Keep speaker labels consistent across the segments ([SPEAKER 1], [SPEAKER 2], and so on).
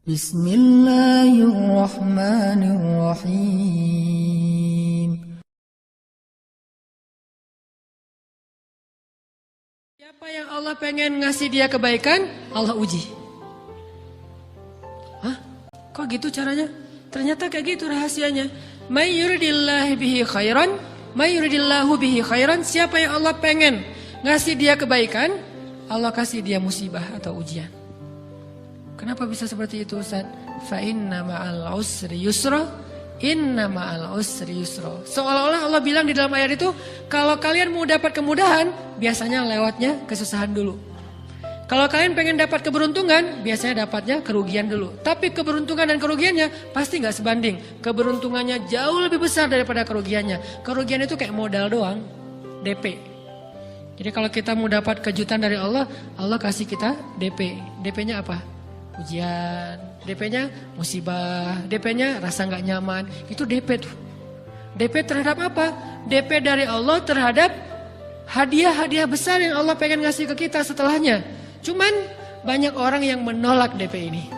[SPEAKER 1] Bismillahirrahmanirrahim.
[SPEAKER 2] Siapa yang Allah pengen ngasih dia kebaikan, Allah uji. Hah? Kok gitu caranya? Ternyata kayak gitu rahasianya. May yuridillahu bihi khairan, may yuridillahu bihi khairan. Siapa yang Allah pengen ngasih dia kebaikan, Allah kasih dia musibah atau ujian. Kenapa bisa seperti itu, Ustaz? Fa inna ma'al usri yusra, inna ma'al usri yusra. Seolah-olah Allah bilang di dalam ayat itu, kalau kalian mau dapat kemudahan, biasanya lewatnya kesusahan dulu. Kalau kalian pengen dapat keberuntungan, biasanya dapatnya kerugian dulu. Tapi keberuntungan dan kerugiannya pasti nggak sebanding. Keberuntungannya jauh lebih besar daripada kerugiannya. Kerugian itu kayak modal doang, DP. Jadi kalau kita mau dapat kejutan dari Allah, Allah kasih kita DP. DP-nya apa? Ujian. DP-nya musibah. DP-nya rasa nggak nyaman. Itu DP tuh. DP terhadap apa? DP dari Allah terhadap hadiah-hadiah besar yang Allah pengen ngasih ke kita setelahnya. Cuman banyak orang yang menolak DP ini.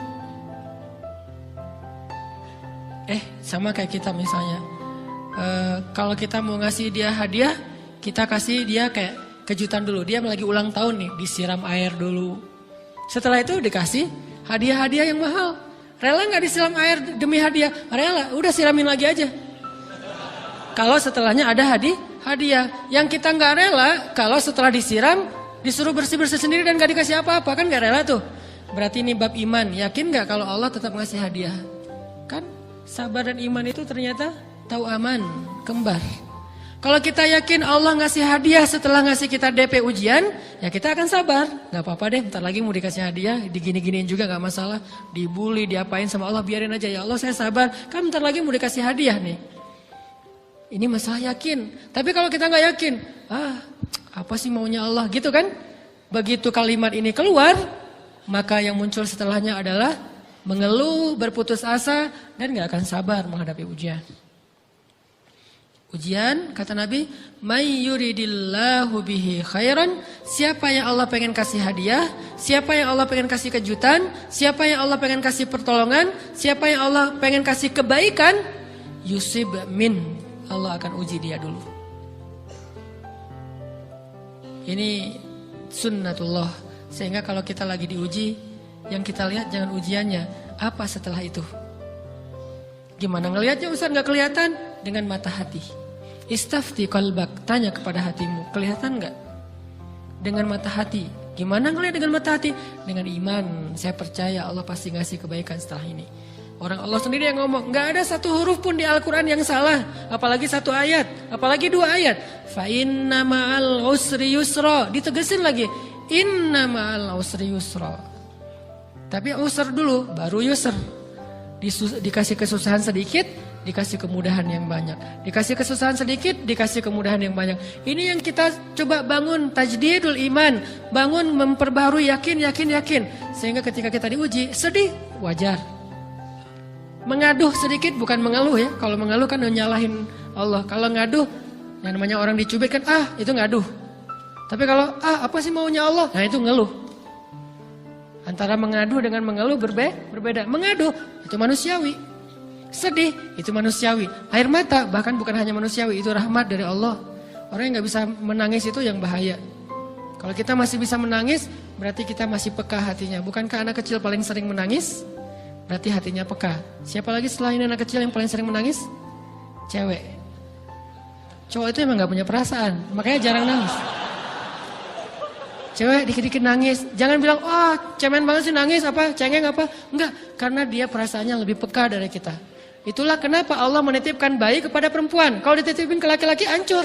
[SPEAKER 2] Sama kayak kita misalnya. Kalau kita mau ngasih dia hadiah, kita kasih dia kayak kejutan dulu. Dia lagi ulang tahun nih, disiram air dulu. Setelah itu dikasih hadiah-hadiah yang mahal. Rela nggak disiram air demi hadiah? Rela, udah siramin lagi aja. Kalau setelahnya ada hadiah. Yang kita nggak rela, kalau setelah disiram, disuruh bersih-bersih sendiri dan nggak dikasih apa-apa, kan nggak rela tuh. Berarti ini bab iman. Yakin nggak kalau Allah tetap ngasih hadiah? Kan sabar dan iman itu ternyata tahu aman, kembar. Kalau kita yakin Allah ngasih hadiah setelah ngasih kita DP ujian, ya kita akan sabar. Gak apa-apa deh, bentar lagi mau dikasih hadiah, digini-giniin juga gak masalah. Dibully, diapain sama Allah, biarin aja. Ya Allah saya sabar, kan bentar lagi mau dikasih hadiah nih. Ini masalah yakin. Tapi kalau kita gak yakin, apa sih maunya Allah gitu kan? Begitu kalimat ini keluar, maka yang muncul setelahnya adalah mengeluh, berputus asa, dan gak akan sabar menghadapi ujian. Ujian, kata Nabi, may yuridillahu bihi khairan. Siapa yang Allah pengen kasih hadiah, siapa yang Allah pengen kasih kejutan, siapa yang Allah pengen kasih pertolongan, siapa yang Allah pengen kasih kebaikan, yusib min, Allah akan uji dia dulu. Ini sunnatullah. Sehingga kalau kita lagi diuji, yang kita lihat jangan ujiannya, apa setelah itu. Gimana ngelihatnya Ustaz? Gak kelihatan? Dengan mata hati. Istafti qalbak, tanya kepada hatimu, kelihatan gak? Dengan mata hati. Gimana ngelihat dengan mata hati? Dengan iman, saya percaya Allah pasti ngasih kebaikan setelah ini. Orang Allah sendiri yang ngomong, gak ada satu huruf pun di Al-Quran yang salah. Apalagi satu ayat, apalagi dua ayat. Fa inna ma'al usri yusra. Ditegesin lagi, inna ma'al usri yusra. Tapi usr dulu, baru yusr. Dikasih kesusahan sedikit, dikasih kemudahan yang banyak. Dikasih kesusahan sedikit, dikasih kemudahan yang banyak. Ini yang kita coba bangun tajdidul iman. Bangun memperbarui yakin. Sehingga ketika kita diuji, sedih, wajar. Mengaduh sedikit, bukan mengeluh ya. Kalau mengeluh kan nyalahin Allah. Kalau ngaduh, yang namanya orang dicubit kan, itu ngaduh. Tapi kalau, apa sih maunya Allah? Nah itu ngeluh. Antara mengadu dengan mengeluh berbeda. Mengadu itu manusiawi. Sedih itu manusiawi. Air mata bahkan bukan hanya manusiawi, itu rahmat dari Allah. Orang yang gak bisa menangis itu yang bahaya. Kalau kita masih bisa menangis, berarti kita masih peka hatinya. Bukankah anak kecil paling sering menangis? Berarti hatinya peka. Siapa lagi selain anak kecil yang paling sering menangis? Cewek. Cowok itu emang gak punya perasaan, makanya jarang nangis. Cewek dikit-dikit nangis, jangan bilang, cemen banget sih nangis, cengeng apa. Enggak, karena dia perasaannya lebih peka dari kita. Itulah kenapa Allah menitipkan bayi kepada perempuan. Kalau dititipin ke laki-laki, hancur.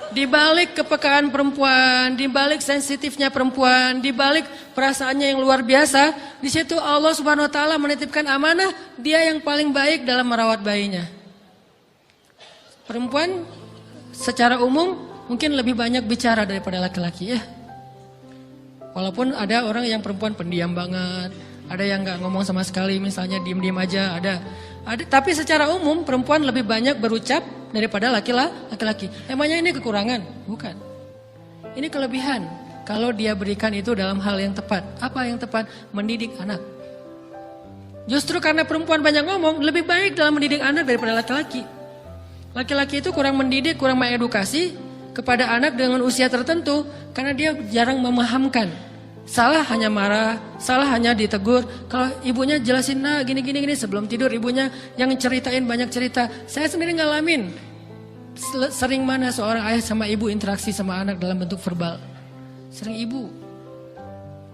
[SPEAKER 2] Di balik kepekaan perempuan, di balik sensitifnya perempuan, di balik perasaannya yang luar biasa, di situ Allah Subhanahu wa taala menitipkan amanah, dia yang paling baik dalam merawat bayinya. Perempuan secara umum mungkin lebih banyak bicara daripada laki-laki ya. Walaupun ada orang yang perempuan pendiam banget, ada yang nggak ngomong sama sekali, misalnya diem-diem aja, ada. Tapi secara umum perempuan lebih banyak berucap daripada laki-laki. Emangnya ini kekurangan? Bukan. Ini kelebihan. kalau dia berikan itu dalam hal yang tepat. Apa yang tepat? Mendidik anak. Justru karena perempuan banyak ngomong, lebih baik dalam mendidik anak daripada laki-laki. Laki-laki itu kurang mendidik, kurang mengedukasi kepada anak dengan usia tertentu karena dia jarang memahamkan. Salah hanya marah, salah hanya ditegur. Kalau ibunya jelasin, nah gini sebelum tidur ibunya yang ceritain banyak cerita. Saya sendiri ngalamin. Sering mana seorang ayah sama ibu interaksi sama anak dalam bentuk verbal. Sering ibu.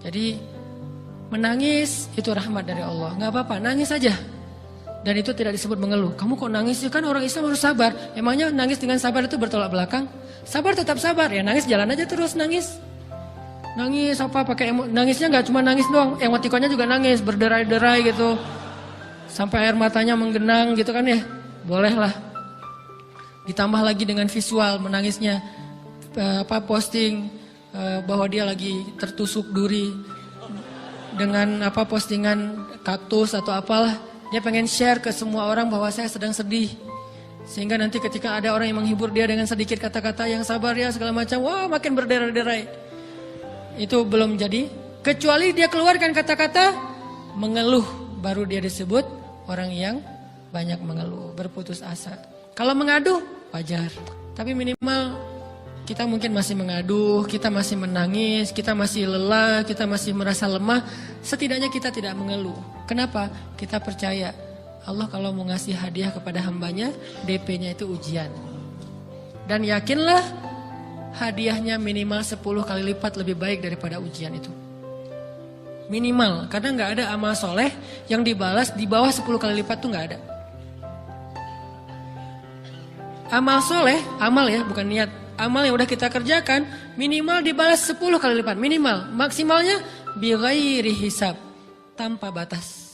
[SPEAKER 2] Jadi menangis itu rahmat dari Allah. Gak apa-apa, nangis saja. Dan itu tidak disebut mengeluh. Kamu kok nangis? Kan orang Islam harus sabar. Emangnya nangis dengan sabar itu bertolak belakang? Sabar tetap sabar. Ya nangis jalan aja terus nangis. Nangis apa pakai nangisnya nggak cuma nangis doang, emotikonnya juga nangis, berderai-derai gitu. Sampai air matanya menggenang gitu kan ya. Boleh lah. Ditambah lagi dengan visual menangisnya posting bahwa dia lagi tertusuk duri dengan postingan kaktus atau apalah. Dia pengen share ke semua orang bahwa saya sedang sedih. Sehingga nanti ketika ada orang yang menghibur dia dengan sedikit kata-kata yang sabar ya segala macam, wah makin berderai-derai. Itu belum jadi, kecuali dia keluarkan kata-kata mengeluh, baru dia disebut orang yang banyak mengeluh, berputus asa. Kalau mengadu wajar, tapi minimal kita mungkin masih mengadu, kita masih menangis, kita masih lelah, kita masih merasa lemah. Setidaknya kita tidak mengeluh. Kenapa? Kita percaya Allah kalau mau ngasih hadiah kepada hambanya, DP-nya itu ujian. Dan yakinlah hadiahnya minimal 10 kali lipat lebih baik daripada ujian itu. Minimal, karena nggak ada amal soleh yang dibalas di bawah 10 kali lipat tuh nggak ada. Amal soleh, amal ya bukan niat. Amal yang udah kita kerjakan minimal dibalas 10 kali lipat. Minimal, maksimalnya bi ghairi hisab, tanpa batas.